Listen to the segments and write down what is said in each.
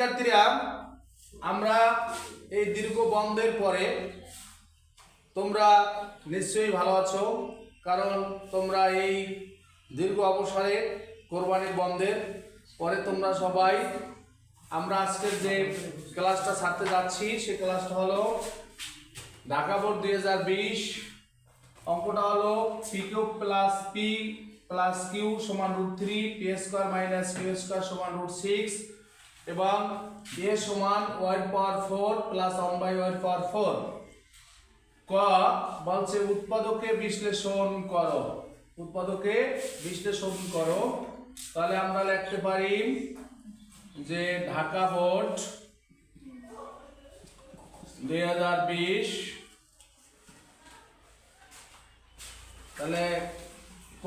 শিক্ষার্থীরা, আমরা এই দীর্ঘ বন্ধের পরে তোমরা নিশ্চয়ই ভালো আছো, কারণ তোমরা এই দীর্ঘ অবসরে কোরবানির বন্ধের পরে তোমরা সবাই, আমরা আজকের যে ক্লাসটা ছাড়তে যাচ্ছি সে ক্লাসটা হলো ঢাকা বোর্ড 2020। অঙ্কটা হলো P cube plus P plus Q সমান √3, P square minus Q square সমান √6 এবং এ সমান ওয়াই পাওয়ার 4 প্লাস 1/y⁴। ক বলছে উৎপাদকে বিশ্লেষণ করো, উৎপাদকে বিশ্লেষণ করো। তাহলে আমরা লিখতে পারি যে ঢাকা বোর্ড 2020, তাহলে ক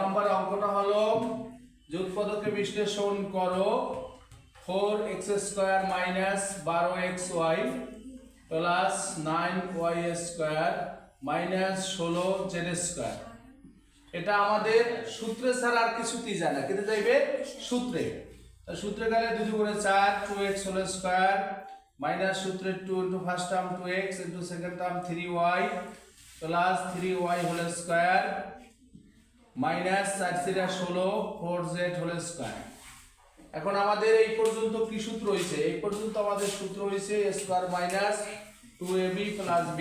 নম্বর অঙ্কটা হলো যে উৎপাদকে বিশ্লেষণ করো 4x² minus 12xy plus 9y² minus 16z²। এটা আমাদের সূত্রে ছাড়া আর কিছুতেই যায় না, কেটে যাইবে সূত্রে। সূত্রে গেলে 2 × 4 2x² মাইনাস সূত্রে 2 × first term 2x into second term 3y plus 3y² minus 4 × 16 4z²। এখন আমাদের এই পর্যন্ত কি সূত্র হয়েছে? এই পর্যন্ত আমাদের সূত্র হয়েছে a² minus 2ab plus b²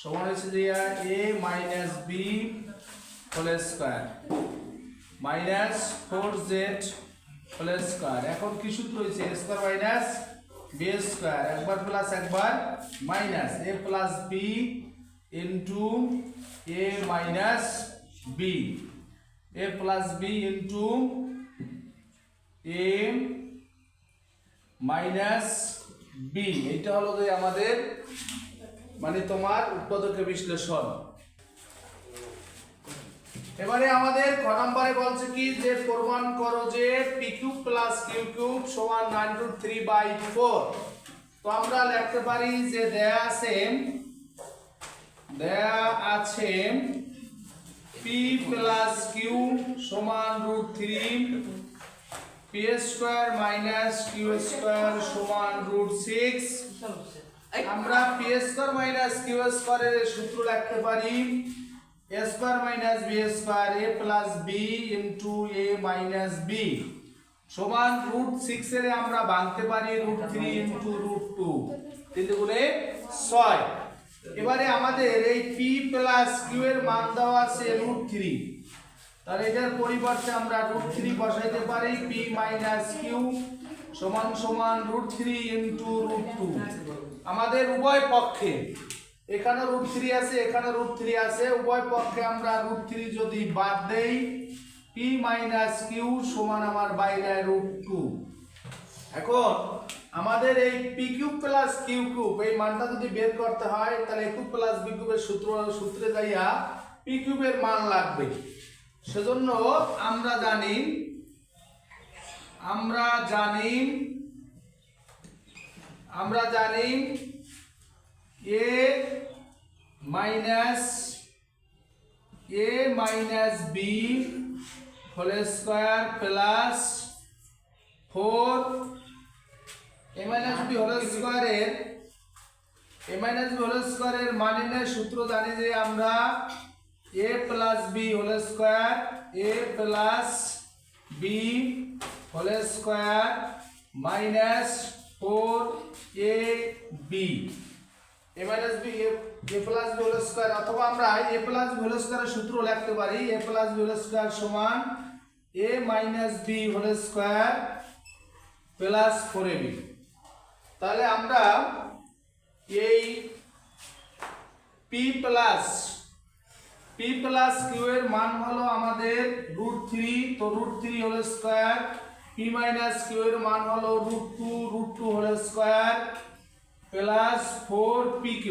সমান হয়েছে যে a minus b whole square minus 4z² এখন কি সূত্র হয়েছে? a² মাইনাস b² একবার প্লাস একবার minus a plus b into a minus b, a plus b into a minus b। এটা হলো যে আমাদের মানে তোমার উৎপাদকে বিশ্লেষণ। এবারে আমাদের ক নম্বরে বলছে কি যে প্রমাণ করো যে P cube plus Q cube সমান 9√3/4। তো আমরা লিখতে পারি যে দেয়া আছে পি প্লাস কিউ সমান √3, P square minus Q square সমান √6। আমরা পি স্কয়ার মাইনাস কিউ স্কয়ারের সূত্র লিখতে পারি a² minus b² a plus b into a minus b সমান √6 এর আমরা ভাঙতে পারি √3 ইনটু √2 3 গুণে 6। এবারে আমাদের এই p প্লাস q এর মান দেওয়া আছে √3, তাহলে এটার পরিবর্তে আমরা √3 বসাইতে পারি p মাইনাস q সমান সমান √3 ইনটু √2। আমাদের উভয় পক্ষে এখানে √3 আছে, এখানে √3 আছে, উভয় পক্ষে আমরা √3 যদি বাদ দেই p মাইনাস q সমান আমার বাইরে √2। এখন আমাদের এই p cube plus q cube এই মানটা যদি বের করতে হয় তাহলে a কিউব প্লাস b কিউবের সূত্রে যাইয়া p কিউবের মান লাগবে। সেজন্য আমরা জানি a minus b whole square plus 4 a minus b whole স্কয়ারের মানের সূত্র জানি যে আমরা a plus b whole square a plus b whole square minus 4ab a minus b a plus b whole square, অথবা আমরা a প্লাস b হোল স্কয়ারের সূত্র লিখতে পারি a plus b whole square সমান a minus b whole square plus 4ab। তাহলে আমরা এই p প্লাস q এর মান হলো আমাদের √3, তো √3 হোল স্কয়ার, p মাইনাস q এর মান হলো √2 হোল স্কয়ার প্লাস 4pq।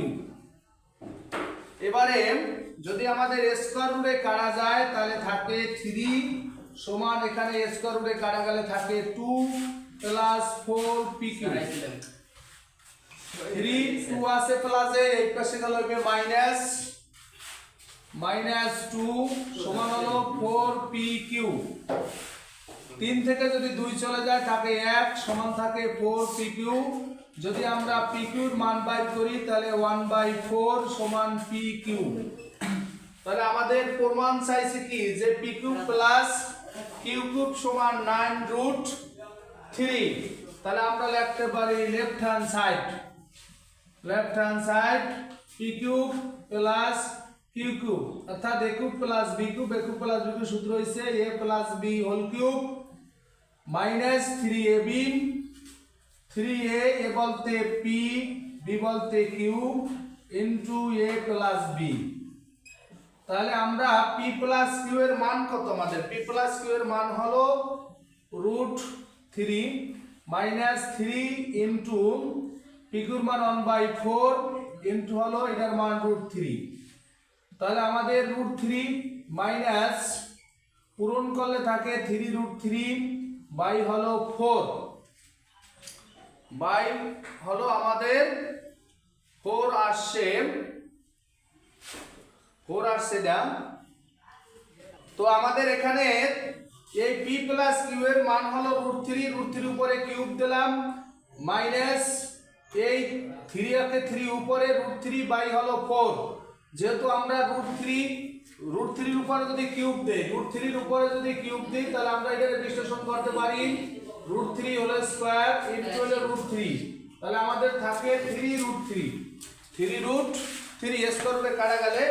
এবারে যদি আমাদের স্কয়ার রুটে কাটা যায় তাহলে থাকে 3 সমান এখানে স্কয়ার রুটে কাটা গেলে থাকে 2 প্লাস 4pq। 3 2 আছে প্লাসে এই পাশে গেল মাইনাস 2 সমান হলো 4pq। 3 থেকে যদি 2 চলে যায় থাকে 1 সমান থাকে 4 pq। যদি আমরা pq এর মান বাইর করি তাহলে 1/4 সমান pq। তাহলে আমাদের প্রমাণ চাইছে কি যে pq প্লাস q³ সমান 9√3। তাহলে আমরা লিখতে পারি left hand side pq plus q³ অর্থাৎ a³ plus b³ a³ plus b³ সূত্র হইছে a plus b whole cube minus 3ab 3a a বলতে p b বলতে q into a plus b। তাহলে আমরা p প্লাস q এর মান কত? আমাদের p প্লাস q এর মান হলো √3 মাইনাস 3 ইনটু pq এর মান 1/4 ইনটু হলো এটার মান √3। তাহলে আমাদের √3 মাইনাস পূরণ করলে থাকে 3√3 বাই হলো 4 বাই হলো আমাদের 4 আসছে এটা। তো আমাদের এখানে এই p প্লাস q এর মান হলো √3 উপরে কিউব দিলাম মাইনাস এই 3 কে 3 উপরে √3 বাই হলো 4। যেহেতু আমরা √3 উপরে যদি কিউব দেই উপরে যদি কিউব দেই তাহলে আমরা এটাকে বিশ্লেষণ করতে পারি √3 হোল স্কয়ার ইনটু হলো √3। তাহলে আমাদের থাকে 3√3 স্কয়ারে কাটা গেলে।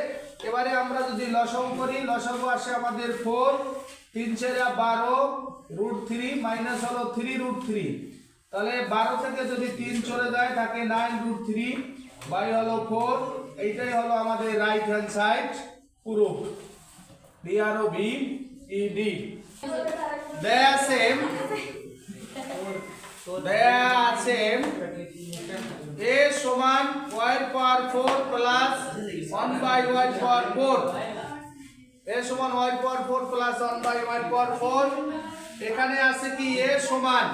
এবারে আমরা যদি লসাগু করি লসাগু আসে আমাদের 4 3 4 12 √3 মাইনাস হলো 3√3। তাহলে 12 থেকে যদি 3 চলে যায় থাকে 9√3 বাই হলো 4। এইটাই হলো আমাদের right hand side proof DROVED। দেয়া আছে a সমান y power 4 plus 1/y power 4। a সমান y পাওয়ার 4 প্লাস 1/y পাওয়ার 4। এখানে আছে কি a সমান,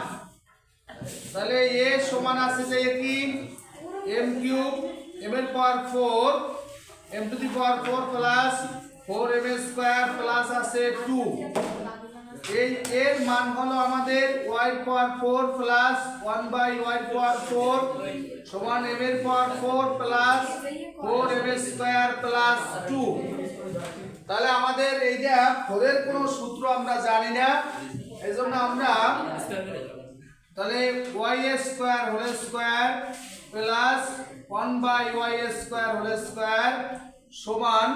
তাহলে a সমান আছে যে কি m³ m এর power 4 m to the power 4 plus 4m square plus আছে 2। এই এর মান হলো আমাদের y পাওয়ার 4 প্লাস 1/y পাওয়ার 4 সমান m এর power 4 plus 4m square plus 2। তাহলে আমাদের এই যে 4 এর কোনো সূত্র আমরা জানি না, এজন্য আমরা তাহলে y square whole square plus 1/y square whole square সমান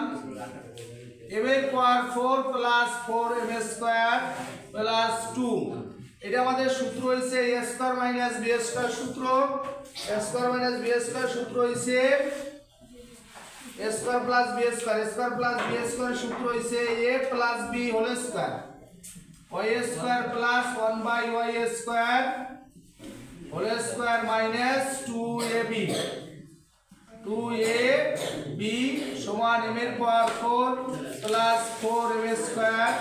m এর power 4 plus 4m square plus 2। এটা আমাদের সূত্র হইছে a square minus b square সূত্র। a square minus b square সূত্র হইছে a square plus b square, a square plus b square সূত্র হইছে a plus b whole square y square plus 1/y square whole square minus 2ab সমান m এর power 4 plus 4m square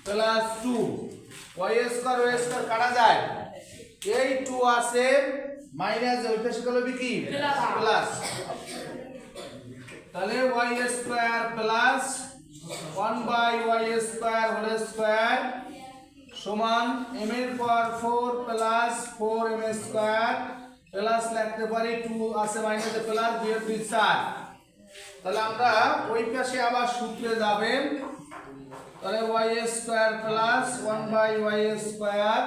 plus 2। y square কাটা যায়, এই 2 আছে minus ওই পাশে গেল কি প্লাস। তাহলে y square plus 1/y square whole square সমান m এর power 4 plus 4m square plus লিখতে পারি 2 আছে মাইনাস প্লাস 2 এর 2 4। তাহলে আমরা ওই পাশে আবার সূত্রে যাবেন। তাহলে y square plus 1/y square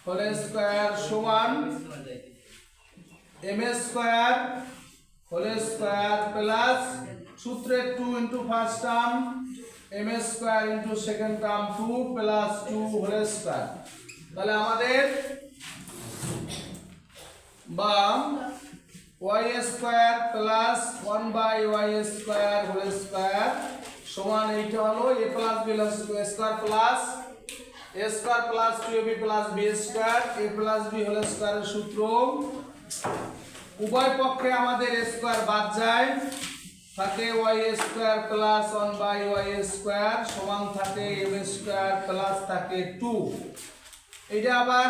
whole square সমান m square whole square plus সূত্রে 2 into first term m square into second term 2 plus 2 whole square. তাহলে আমাদের বা y square plus 1/y square whole square সমান এইটা হলো a plus b square plus a square plus 2ab plus b square a plus b whole স্কয়ারের সূত্র। উভয় পক্ষে আমাদের স্কয়ার বাদ যায়, থাকে y square plus 1/y square সমান থাকে m স্কয়ার প্লাস থাকে 2। এটা আবার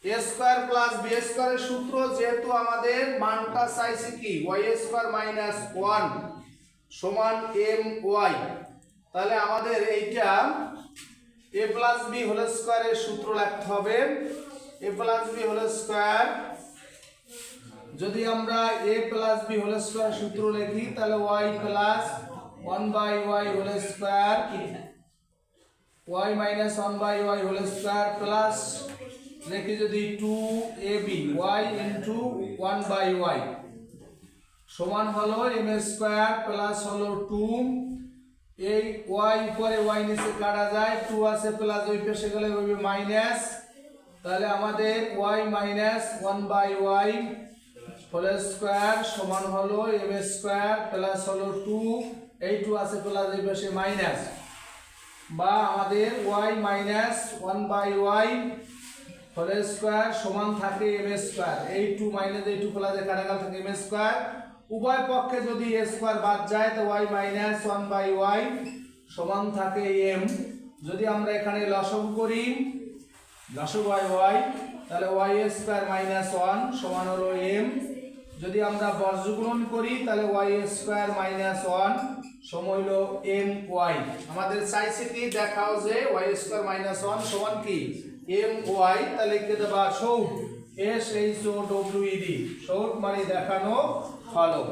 a স্কয়ার প্লাস b স্কয়ারের সূত্র, যেহেতু আমাদের মানটা চাইছে কি y স্কয়ার মাইনাস 1 সমান my, তাহলে আমাদের এইটা a প্লাস বি হোল স্কয়ারের সূত্র লিখতে হবে a plus B whole square যদি আমরা a plus B whole square সূত্র লিখি তাহলে y plus 1/y whole square y minus 1/y whole square plus লিখি যদি 2ab y ইনটু 1/y সমান হলো m স্কয়ার প্লাস হলো 2 এই y উপরে y নিচে কাটা যায় 2 আছে প্লাস ওই পাশে গেলে হবে মাইনাস তাহলে আমাদের y minus 1/y whole square সমান হলো m স্কয়ার প্লাস হলো 2 এই 2 আছে প্লাস ওই পাশে মাইনাস বা আমাদের y minus 1/y whole square সমান থাকে m স্কয়ার এই 2 মাইনাস এই 2 প্লাস এ কাটা গেল থাকে m স্কয়ার উভয় পক্ষে যদি a স্কয়ার বাদ যায় তো y মাইনাস 1/y সমান থাকে m যদি আমরা এখানে লসাগু করি লসাগু y তাহলে y স্কয়ার মাইনাস 1 সমান হলো m যদি আমরা বর্গগুণন করি তাহলে y স্কয়ার মাইনাস 1 সমান হলো my আমাদের চাইছে কি দেখাও যে y স্কয়ার মাইনাস 1 সমান কি my তাহলে লিখে দেবা সৌট SHOWED সৌট মানে দেখানো হলো।